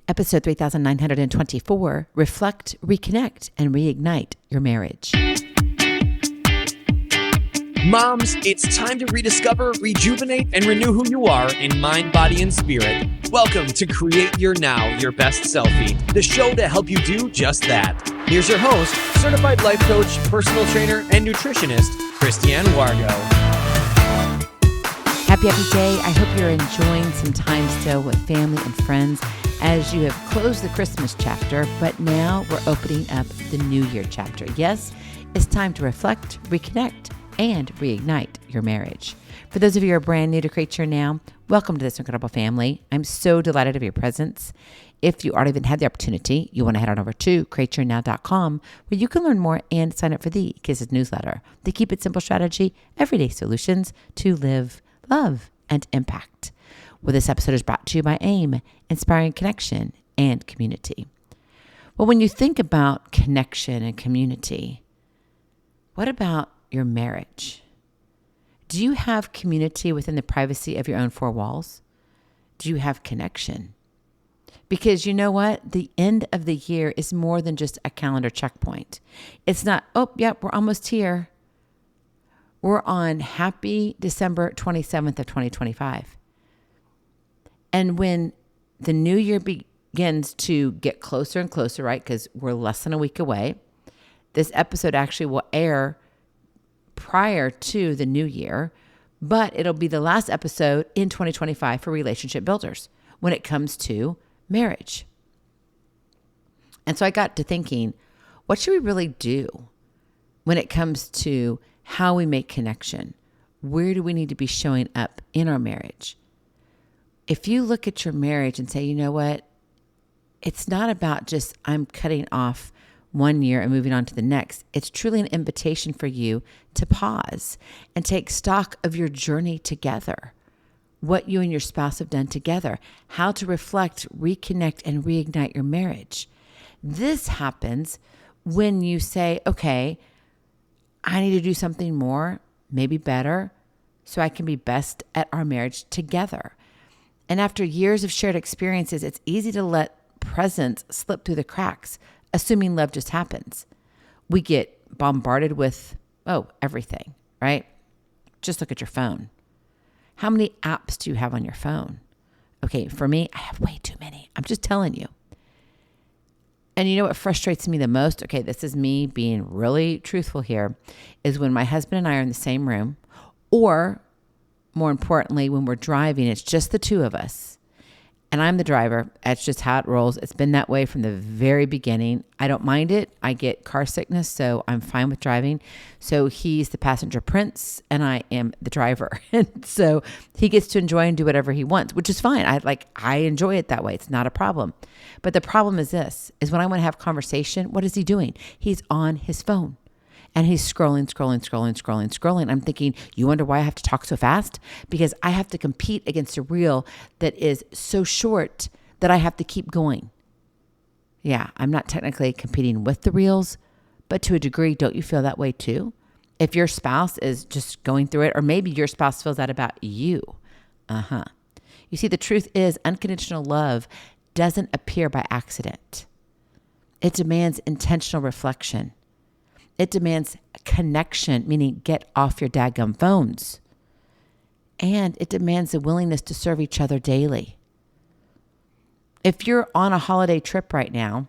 Episode 3924, Reflect, Reconnect, and Reignite Your Marriage. Moms, it's time to rediscover, rejuvenate, and renew who you are in mind, body, and spirit. Welcome to Create Your Now, Your Best Selfie, the show to help you do just that. Here's your host, certified life coach, personal trainer, and nutritionist, Christiane Wargo. Happy day. I hope you're enjoying some time still with family and friends as you have closed the Christmas chapter, but now we're opening up the New Year chapter. Yes, it's time to reflect, reconnect, and reignite your marriage. For those of you who are brand new to Create Your Now, welcome to this incredible family. I'm so delighted of your presence. If you already had the opportunity, you want to head on over to createyournow.com where you can learn more and sign up for the K.I.S.S newsletter, the Keep It Simple strategy, everyday solutions to live, love, and impact. Well, this episode is brought to you by AIM, Inspiring Connection and Community. Well, when you think about connection and community, what about your marriage? Do you have community within the privacy of your own four walls? Do you have connection? Because you know what? The end of the year is more than just a calendar checkpoint. It's not, we're almost here. We're on happy December 27th of 2025. And when the new year begins to get closer and closer, right? Because we're less than a week away. This episode actually will air prior to the new year, but it'll be the last episode in 2025 for relationship builders when it comes to marriage. And so I got to thinking, what should we really do when it comes to how we make connection? Where do we need to be showing up in our marriage? If you look at your marriage and say, you know what, it's not about just I'm cutting off one year and moving on to the next. It's truly an invitation for you to pause and take stock of your journey together, what you and your spouse have done together, how to reflect, reconnect, and reignite your marriage. This happens when you say, okay, I need to do something more, maybe better, so I can be best at our marriage together. And after years of shared experiences, it's easy to let presence slip through the cracks, assuming love just happens. We get bombarded with, everything, right? Just look at your phone. How many apps do you have on your phone? Okay, for me, I have way too many. I'm just telling you. And you know what frustrates me the most? Okay, this is me being really truthful here, is when my husband and I are in the same room, or more importantly, when we're driving, it's just the two of us. And I'm the driver. That's just how it rolls. It's been that way from the very beginning. I don't mind it. I get car sickness, so I'm fine with driving. So he's the passenger prince, and I am the driver. And so he gets to enjoy and do whatever he wants, which is fine. I enjoy it that way. It's not a problem. But the problem is this, is when I want to have conversation, what is he doing? He's on his phone. And he's scrolling. I'm thinking, you wonder why I have to talk so fast? Because I have to compete against a reel that is so short that I have to keep going. Yeah, I'm not technically competing with the reels, but to a degree, don't you feel that way too? If your spouse is just going through it, or maybe your spouse feels that about you. You see, the truth is unconditional love doesn't appear by accident. It demands intentional reflection. It demands connection, meaning get off your dadgum phones. And it demands a willingness to serve each other daily. If you're on a holiday trip right now,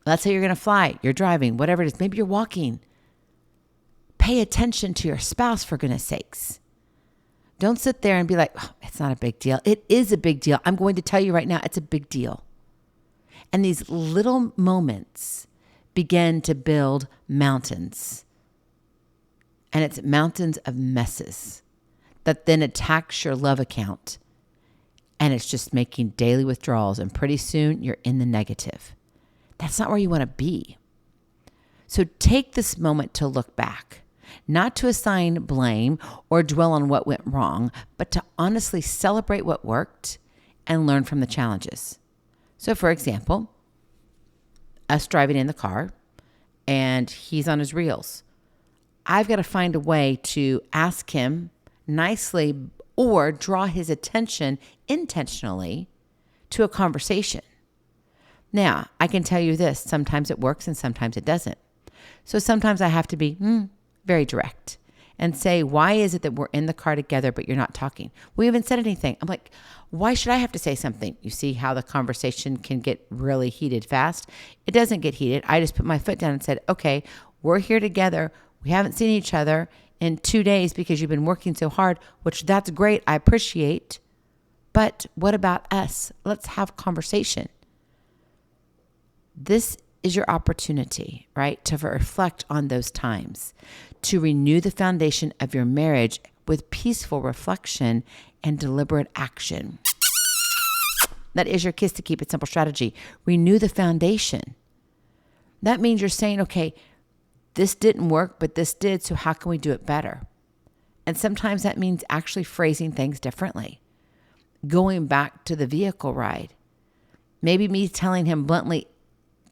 let's say you're going to fly, you're driving, whatever it is, maybe you're walking. Pay attention to your spouse, for goodness sakes. Don't sit there and be like, it's not a big deal. It is a big deal. I'm going to tell you right now, it's a big deal. And these little moments begin to build mountains. And it's mountains of messes that then attacks your love account. And it's just making daily withdrawals. And pretty soon you're in the negative. That's not where you want to be. So take this moment to look back, not to assign blame or dwell on what went wrong, but to honestly celebrate what worked and learn from the challenges. So for example, us driving in the car and he's on his reels. I've got to find a way to ask him nicely or draw his attention intentionally to a conversation. Now, I can tell you this, sometimes it works and sometimes it doesn't. So sometimes I have to be very direct and say, why is it that we're in the car together, but you're not talking? We haven't said anything. I'm like, why should I have to say something? You see how the conversation can get really heated fast? It doesn't get heated. I just put my foot down and said, okay, we're here together. We haven't seen each other in 2 days because you've been working so hard, which that's great. I appreciate. But what about us? Let's have conversation. This is your opportunity, right, to reflect on those times, to renew the foundation of your marriage with peaceful reflection and deliberate action. That is your Kiss to Keep It Simple strategy. Renew the foundation. That means you're saying, okay, this didn't work, but this did, so how can we do it better? And sometimes that means actually phrasing things differently. Going back to the vehicle ride. Maybe me telling him bluntly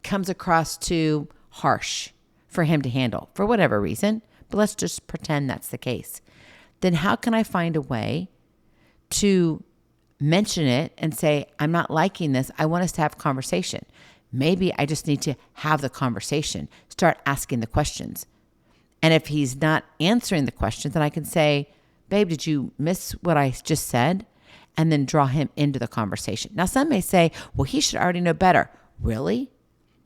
comes across too harsh for him to handle for whatever reason, but let's just pretend that's the case. Then how can I find a way to mention it and say, I'm not liking this. I want us to have a conversation. Maybe I just need to have the conversation, start asking the questions. And if he's not answering the questions, then I can say, babe, did you miss what I just said? And then draw him into the conversation. Now, some may say, well, he should already know better. Really?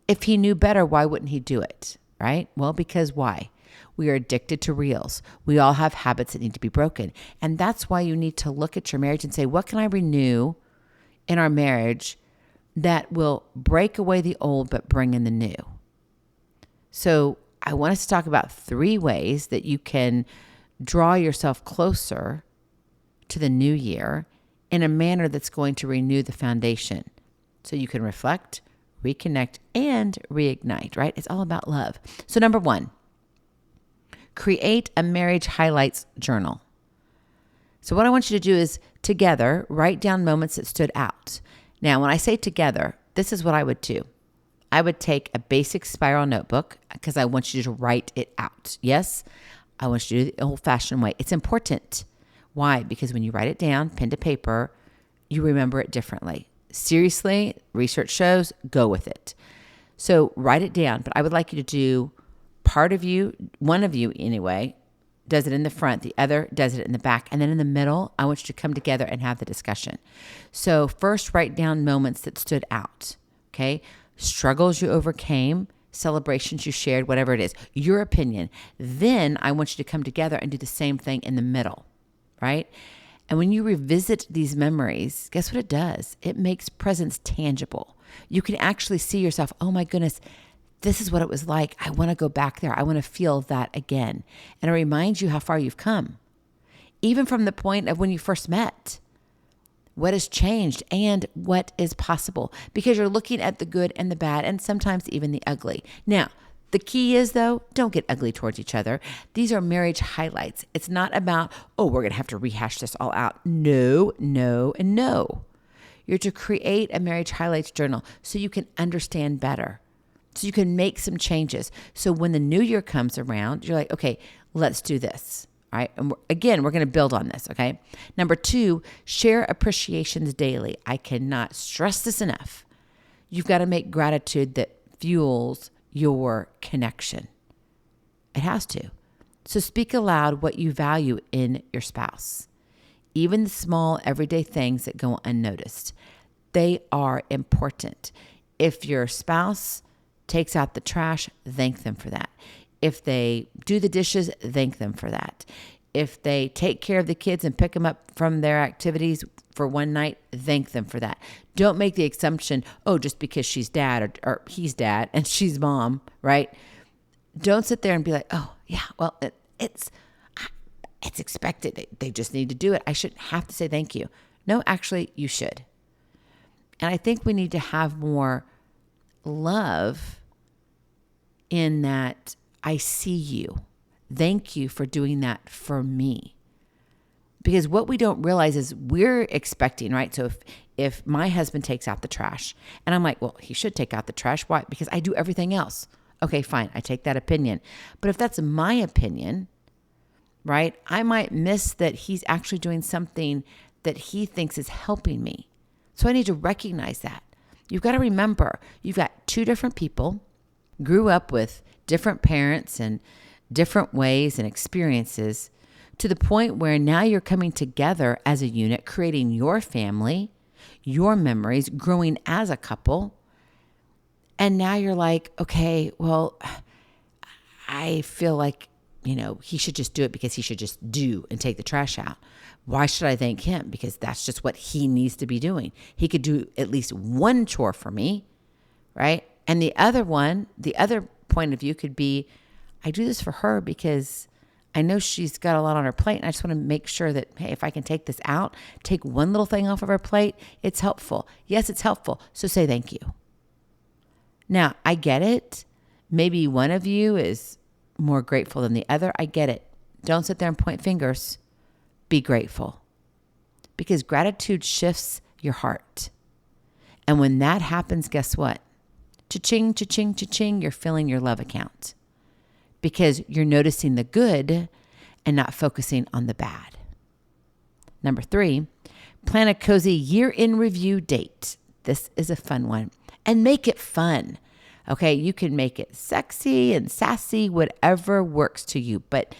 If he knew better, why wouldn't he do it? Right? Well, because why? We are addicted to reels. We all have habits that need to be broken. And that's why you need to look at your marriage and say, what can I renew in our marriage that will break away the old but bring in the new? So I want us to talk about 3 ways that you can draw yourself closer to the new year in a manner that's going to renew the foundation. So you can reflect, reconnect, and reignite, right? It's all about love. So number 1, create a marriage highlights journal. So what I want you to do is together, write down moments that stood out. Now, when I say together, this is what I would do. I would take a basic spiral notebook because I want you to write it out. Yes, I want you to do the old-fashioned way. It's important. Why? Because when you write it down, pen to paper, you remember it differently. Seriously, research shows, go with it. So write it down, but I would like you to do part of you, one of you anyway, does it in the front, the other does it in the back, and then in the middle, I want you to come together and have the discussion. So first, write down moments that stood out, okay? Struggles you overcame, celebrations you shared, whatever it is, your opinion. Then I want you to come together and do the same thing in the middle, right? And when you revisit these memories, guess what it does? It makes presence tangible. You can actually see yourself, oh my goodness, this is what it was like. I want to go back there. I want to feel that again. And it reminds you how far you've come, even from the point of when you first met. What has changed and what is possible, because you're looking at the good and the bad and sometimes even the ugly. Now, the key is, though, don't get ugly towards each other. These are marriage highlights. It's not about, oh, we're going to have to rehash this all out. No, no, and no. You're to create a marriage highlights journal so you can understand better, so you can make some changes. So when the new year comes around, you're like, okay, let's do this. All right. And we're going to build on this. Okay. Number 2, share appreciations daily. I cannot stress this enough. You've got to make gratitude that fuels your connection. It has to. So speak aloud what you value in your spouse. Even the small everyday things that go unnoticed, they are important. If your spouse takes out the trash, thank them for that. If they do the dishes, thank them for that. If they take care of the kids and pick them up from their activities for one night, thank them for that. Don't make the assumption, oh, just because she's dad or he's dad and she's mom, right? Don't sit there and be like, oh, yeah, well, it's expected. They just need to do it. I shouldn't have to say thank you. No, actually, you should. And I think we need to have more love in that I see you. Thank you for doing that for me. Because what we don't realize is we're expecting, right? So if my husband takes out the trash and I'm like, well, he should take out the trash. Why? Because I do everything else. Okay, fine. I take that opinion. But if that's my opinion, right, I might miss that he's actually doing something that he thinks is helping me. So I need to recognize that. You've got to remember, you've got two different people, grew up with different parents and different ways and experiences, to the point where now you're coming together as a unit, creating your family, your memories, growing as a couple. And now you're like, okay, well, I feel like, he should just do it because he should just do and take the trash out. Why should I thank him? Because that's just what he needs to be doing. He could do at least one chore for me, right? And the other point of view could be, I do this for her because I know she's got a lot on her plate, and I just want to make sure that, hey, if I can take this out, take one little thing off of her plate, it's helpful. Yes, it's helpful. So say thank you. Now, I get it. Maybe one of you is more grateful than the other. I get it. Don't sit there and point fingers. Be grateful. Because gratitude shifts your heart. And when that happens, guess what? Cha-ching, cha-ching, cha-ching, you're filling your love account. Because you're noticing the good and not focusing on the bad. Number 3, plan a cozy year-in review date. This is a fun one. And make it fun. Okay, you can make it sexy and sassy, whatever works to you. But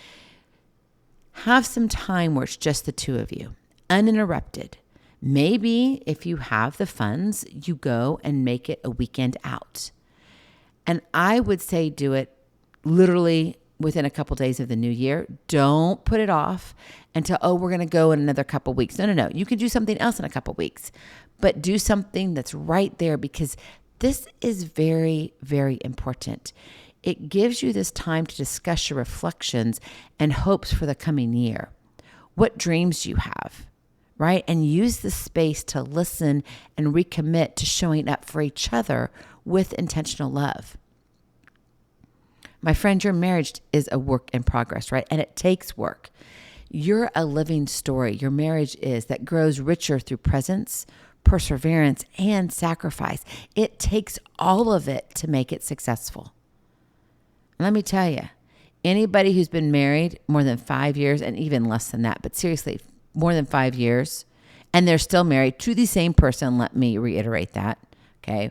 have some time where it's just the two of you, uninterrupted. Maybe if you have the funds, you go and make it a weekend out. And I would say do it literally within a couple days of the new year. Don't put it off until, we're going to go in another couple weeks. No. You can do something else in a couple weeks, but do something that's right there, because this is very, very important. It gives you this time to discuss your reflections and hopes for the coming year. What dreams you have, right? And use the space to listen and recommit to showing up for each other with intentional love. My friend, your marriage is a work in progress, right? And it takes work. You're a living story. Your marriage is that grows richer through presence, perseverance, and sacrifice. It takes all of it to make it successful. And let me tell you, anybody who's been married more than 5 years, and even less than that, but seriously, more than 5 years, and they're still married to the same person, let me reiterate that, okay?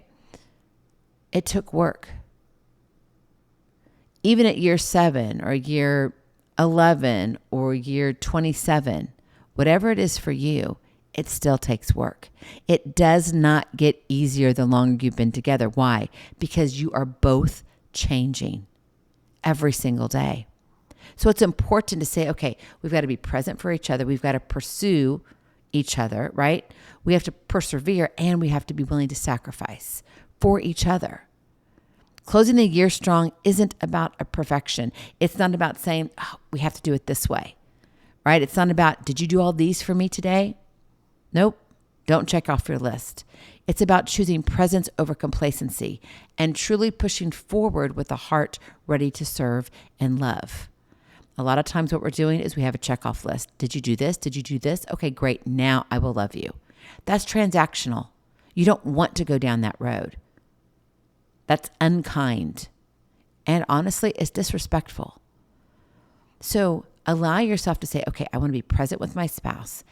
It took work. Even at year 7 or year 11 or year 27, whatever it is for you, it still takes work. It does not get easier the longer you've been together. Why? Because you are both changing every single day. So it's important to say, okay, we've got to be present for each other. We've got to pursue each other, right? We have to persevere, and we have to be willing to sacrifice for each other. Closing the year strong isn't about a perfection. It's not about saying, we have to do it this way, right? It's not about, did you do all these for me today? Nope. Don't check off your list. It's about choosing presence over complacency and truly pushing forward with a heart ready to serve and love. A lot of times what we're doing is we have a check-off list. Did you do this? Did you do this? Okay, great. Now I will love you. That's transactional. You don't want to go down that road. That's unkind. And honestly, it's disrespectful. So allow yourself to say, okay, I want to be present with my spouse,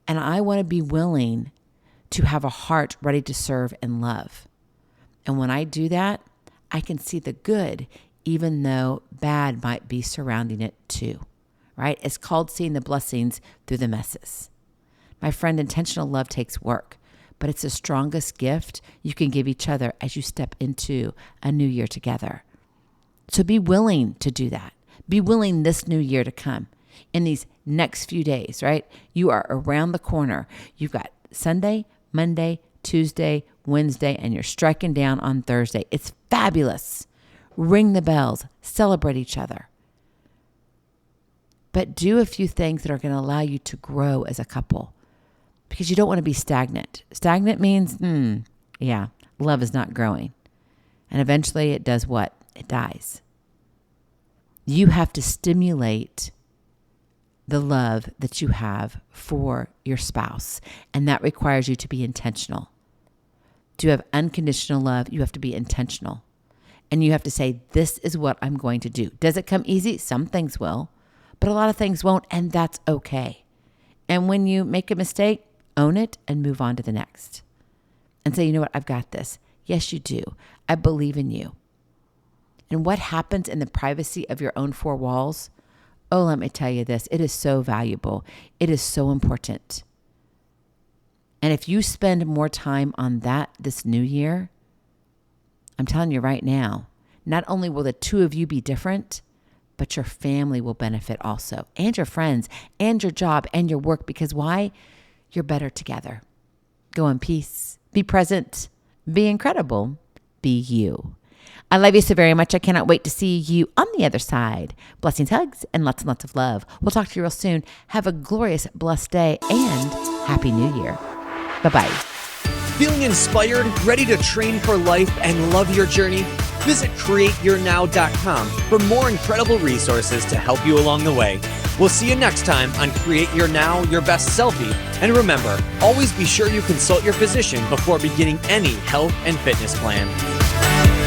and I want to be willing to have a heart ready to serve and love. And when I do that, I can see the good, even though bad might be surrounding it too, right? It's called seeing the blessings through the messes. My friend, intentional love takes work, but it's the strongest gift you can give each other as you step into a new year together. So be willing to do that. Be willing this new year to come. In these next few days, right? You are around the corner. You've got Sunday, Monday, Tuesday, Wednesday, and you're striking down on Thursday. It's fabulous. Ring the bells. Celebrate each other. But do a few things that are going to allow you to grow as a couple, because you don't want to be stagnant. Stagnant means, love is not growing. And eventually it does what? It dies. You have to stimulate the love that you have for your spouse. And that requires you to be intentional. To have unconditional love, you have to be intentional. And you have to say, this is what I'm going to do. Does it come easy? Some things will, but a lot of things won't, and that's okay. And when you make a mistake, own it and move on to the next. and say, you know what, I've got this. Yes, you do. I believe in you. And what happens in the privacy of your own four walls? Oh, let me tell you this. It is so valuable. It is so important. And if you spend more time on that this new year, I'm telling you right now, not only will the two of you be different, but your family will benefit also, and your friends, and your job, and your work. Because why? You're better together. Go in peace. Be present. Be incredible. Be you. I love you so very much. I cannot wait to see you on the other side. Blessings, hugs, and lots of love. We'll talk to you real soon. Have a glorious, blessed day, and Happy New Year. Bye-bye. Feeling inspired, ready to train for life and love your journey? Visit createyournow.com for more incredible resources to help you along the way. We'll see you next time on Create Your Now, Your Best Selfie. And remember, always be sure you consult your physician before beginning any health and fitness plan.